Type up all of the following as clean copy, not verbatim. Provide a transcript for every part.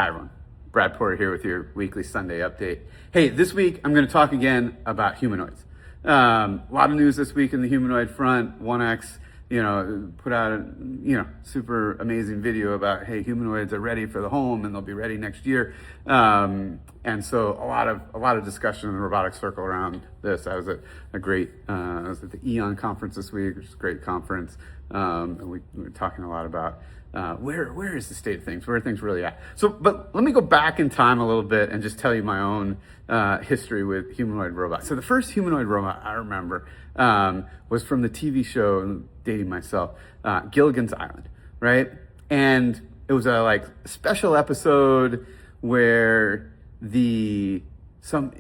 Hi everyone, Brad Porter here with your weekly Sunday update. Hey, this week I'm going to talk again about humanoids. A lot of news this week in the humanoid front. 1X, put out a, super amazing video about, hey, humanoids are ready for the home and they'll be ready next year. And so a lot of discussion in the robotics circle around this. I was at I was at the Eon conference this week, which is a great conference. And we were talking a lot about where is the state of things? Where are things really at? So, but let me go back in time a little bit and just tell you my own history with humanoid robots. So the first humanoid robot I remember was from the TV show, dating myself, Gilligan's Island, right? And it was a special episode where some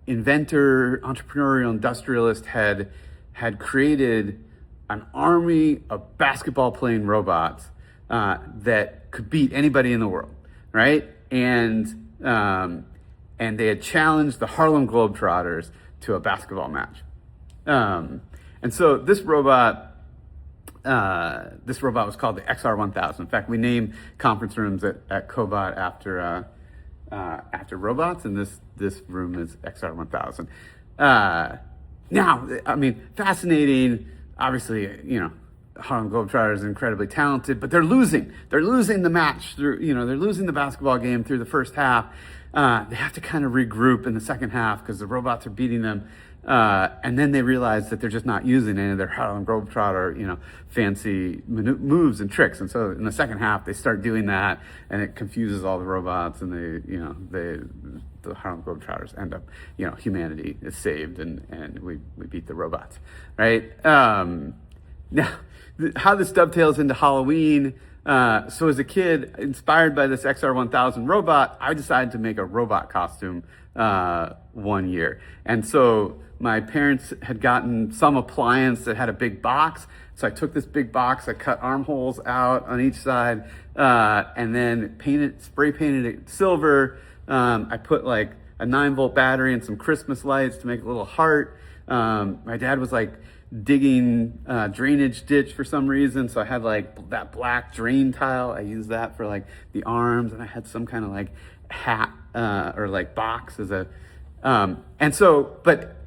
inventor, entrepreneurial industrialist had created an army of basketball playing robots that could beat anybody in the world, right? And they had challenged the Harlem Globetrotters to a basketball match. And so this robot was called the XR1000. In fact, we named conference rooms at Cobot after robots, and this room is XR1000. Now, I mean, fascinating. Obviously, Harlem Globetrotters are incredibly talented, but they're losing. They're losing the match they're losing the basketball game through the first half. They have to kind of regroup in the second half because the robots are beating them. And then they realize that they're just not using any of their Harlem Globetrotter, fancy moves and tricks. And so in the second half, they start doing that, and it confuses all the robots, and the Harlem Globetrotters end up, humanity is saved, and we beat the robots, right? Now, how this dovetails into Halloween. So as a kid, inspired by this XR1000 robot, I decided to make a robot costume one year. And so my parents had gotten some appliance that had a big box. So I took this big box, I cut armholes out on each side, and then spray painted it silver. I put a 9-volt battery and some Christmas lights to make a little heart. My dad was digging drainage ditch for some reason, so I had that black drain tile. I used that for the arms, and I had some kind of hat or box as a but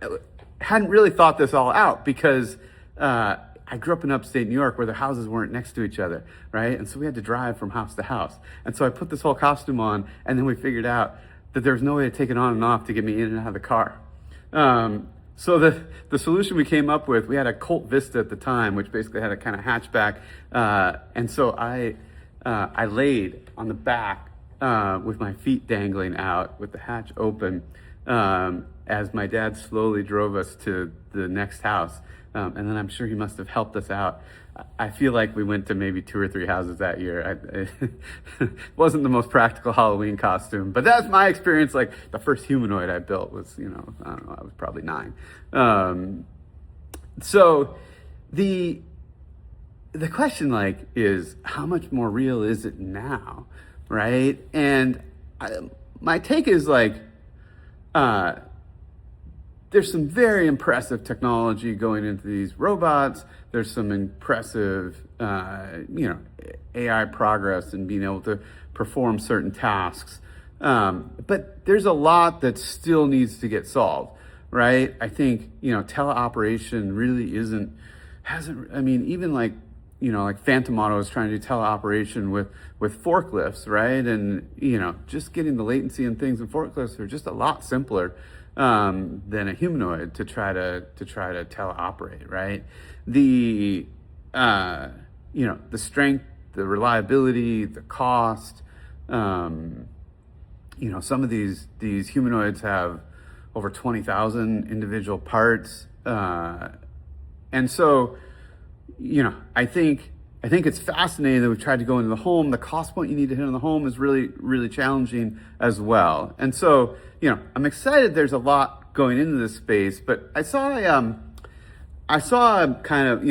hadn't really thought this all out because I grew up in upstate New York where the houses weren't next to each other, right? And so we had to drive from house to house. And so I put this whole costume on, and then we figured out that there was no way to take it on and off to get me in and out of the car. So the solution we came up with, we had a Colt Vista at the time, which basically had a kind of hatchback. And so I laid on the back with my feet dangling out with the hatch open as my dad slowly drove us to the next house. And then I'm sure he must have helped us out. I feel like we went to maybe 2 or 3 houses that year. It wasn't the most practical Halloween costume, but that's my experience. The first humanoid I built was, I don't know, I was probably 9. So the question is how much more real is it now, right? And my take is there's some very impressive technology going into these robots. There's some impressive, AI progress in being able to perform certain tasks. But there's a lot that still needs to get solved, right? I think, teleoperation really even Phantom Auto is trying to do teleoperation with forklifts, right? And, just getting the latency and things in forklifts are just a lot simpler than a humanoid to try to teleoperate, right? The strength, the reliability, the cost. Some of these humanoids have over 20,000 individual parts, and so I think it's fascinating that we've tried to go into the home. The cost point you need to hit on the home is really, really challenging as well. And so, I'm excited there's a lot going into this space, but I saw kind of,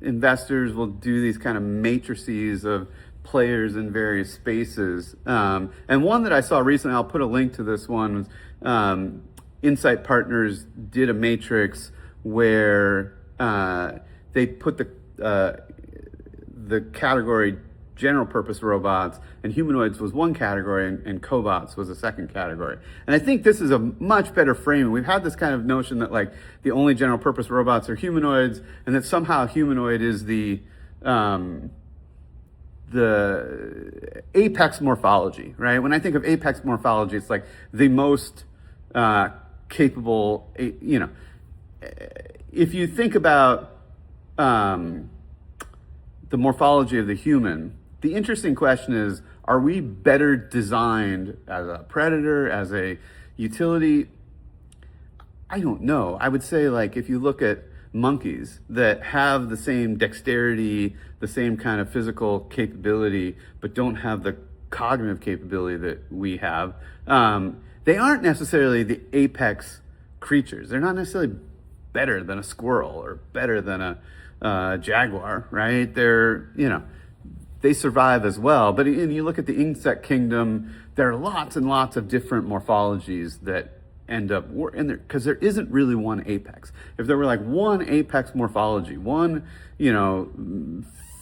investors will do these kind of matrices of players in various spaces. And one that I saw recently, I'll put a link to this one, was Insight Partners did a matrix where they put the category general purpose robots, and humanoids was one category, and cobots was a second category. And I think this is a much better framing. We've had this kind of notion that like the only general purpose robots are humanoids, and that somehow humanoid is the apex morphology, right? When I think of apex morphology, it's like the most capable, if you think about the morphology of the human, the interesting question is, are we better designed as a predator, as a utility? I don't know. I would say, like, if you look at monkeys that have the same dexterity, the same kind of physical capability, but don't have the cognitive capability that we have, they aren't necessarily the apex creatures. They're not necessarily better than a squirrel or better than a jaguar, right? They survive as well. But you look at the insect kingdom, there are lots and lots of different morphologies that end up in there, because there isn't really one apex. If there were like one apex morphology, one,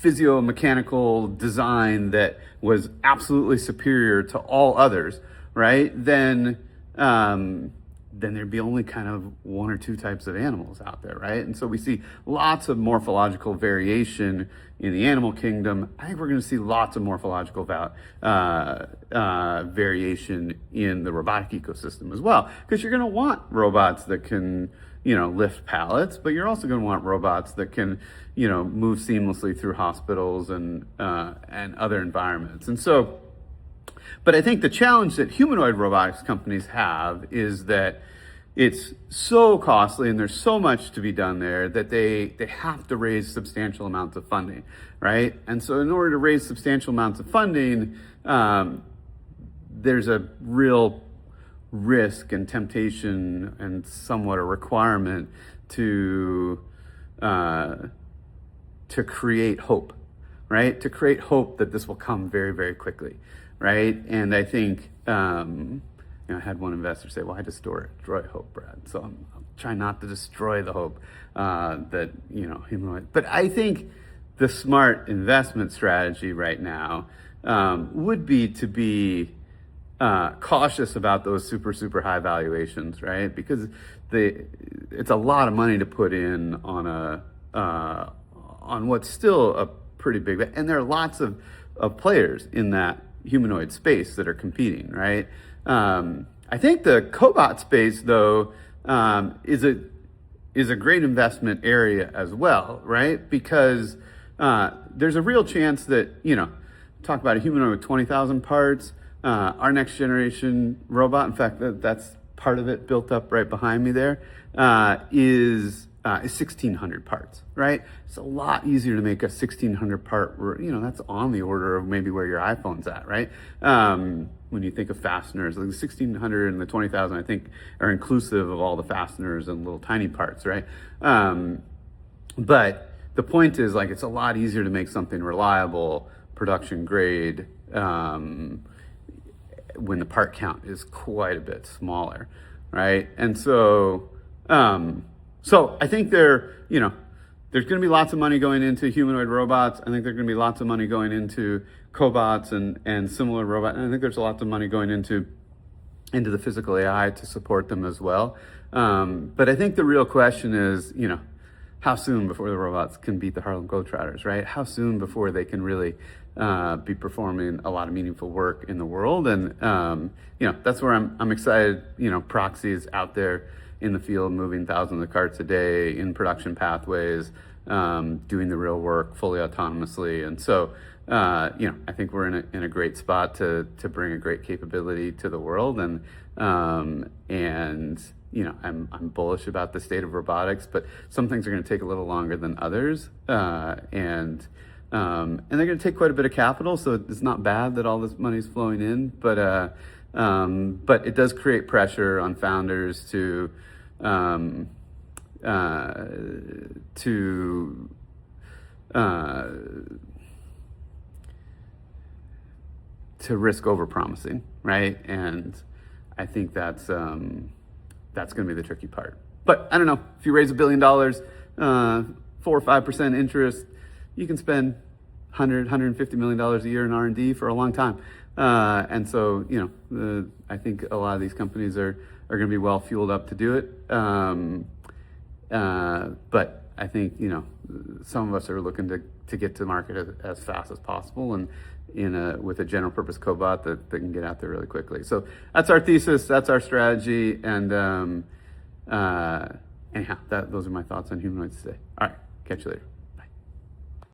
physio-mechanical design that was absolutely superior to all others, right? Then there'd be only kind of one or two types of animals out there, right? And so we see lots of morphological variation in the animal kingdom. I think we're going to see lots of morphological variation in the robotic ecosystem as well, because you're going to want robots that can, lift pallets, but you're also going to want robots that can, move seamlessly through hospitals and other environments. And so, but I think the challenge that humanoid robotics companies have is that it's so costly and there's so much to be done there that they have to raise substantial amounts of funding, right? And so in order to raise substantial amounts of funding, there's a real risk and temptation and somewhat a requirement to create hope, right? To create hope that this will come very, very quickly, right? And I think, I had one investor say, "Why destroy hope, Brad?" So I'm trying not to destroy the hope that humanoid. But I think the smart investment strategy right now would be to be cautious about those super high valuations, right? Because it's a lot of money to put in on what's still a pretty big, and there are lots of players in that humanoid space that are competing, right? I think the cobot space, though, is a great investment area as well, right? Because there's a real chance that, talk about a humanoid with 20,000 parts, our next generation robot, in fact, that's part of it built up right behind me there, is 1,600 parts, right? It's a lot easier to make a 1,600 part, that's on the order of maybe where your iPhone's at, right? When you think of fasteners, like the 1,600 and the 20,000, I think, are inclusive of all the fasteners and little tiny parts, right? But the point is, like, it's a lot easier to make something reliable, production grade, when the part count is quite a bit smaller, right? And so I think there's going to be lots of money going into humanoid robots. I think there's going to be lots of money going into cobots and similar robots. And I think there's lots of money going into the physical AI to support them as well. But I think the real question is, how soon before the robots can beat the Harlem Globetrotters, right? How soon before they can really be performing a lot of meaningful work in the world? And, that's where I'm excited. Proxy is out there in the field, moving thousands of carts a day in production pathways, doing the real work fully autonomously. And so, I think we're in a great spot to bring a great capability to the world. And I'm bullish about the state of robotics, but some things are going to take a little longer than others. And they're going to take quite a bit of capital. So it's not bad that all this money is flowing in, but it does create pressure on founders to risk overpromising, right? And I think that's going to be the tricky part. But I don't know, if you raise $1 billion, 4 or 5% interest, you can spend $150 million a year in R&D for a long time. And so, I think a lot of these companies are going to be well fueled up to do it. But I think, some of us are looking to get to market as fast as possible, and with a general purpose cobot that can get out there really quickly. So that's our thesis, that's our strategy, and anyhow, those are my thoughts on humanoids today. All right, catch you later.